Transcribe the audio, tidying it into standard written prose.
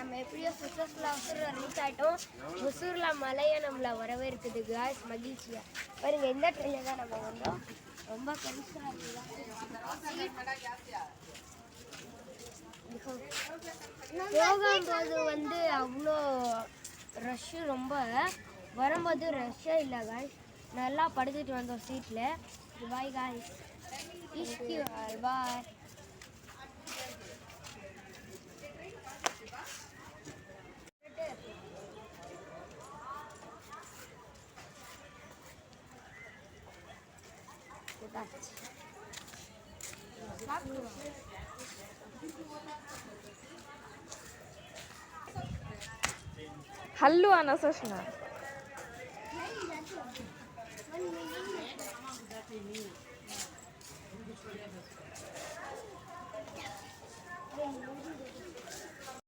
நம்ம எப்படியோ சுற்றுலா ஒசூரில் ரீச் ஆகிட்டோம். ஒசூரில் மலையை நம்மளை வரவேற்குது காய்ஸ், மகிழ்ச்சியாக. பாருங்க, எந்த ட்ரெயினில் தான் நம்ம வந்தோம். ரொம்ப பெருசாக போகும்போது வந்து அவ்வளோ ரஷ்ஷு, ரொம்ப வரும்போது ரஷ்ஷே இல்லை காய்ஸ். நல்லா படுத்துட்டு வந்தோம் சீட்டில். பாய் காய்ஸ், இஷ்கியூ பாய். Hallo Anna Soschner.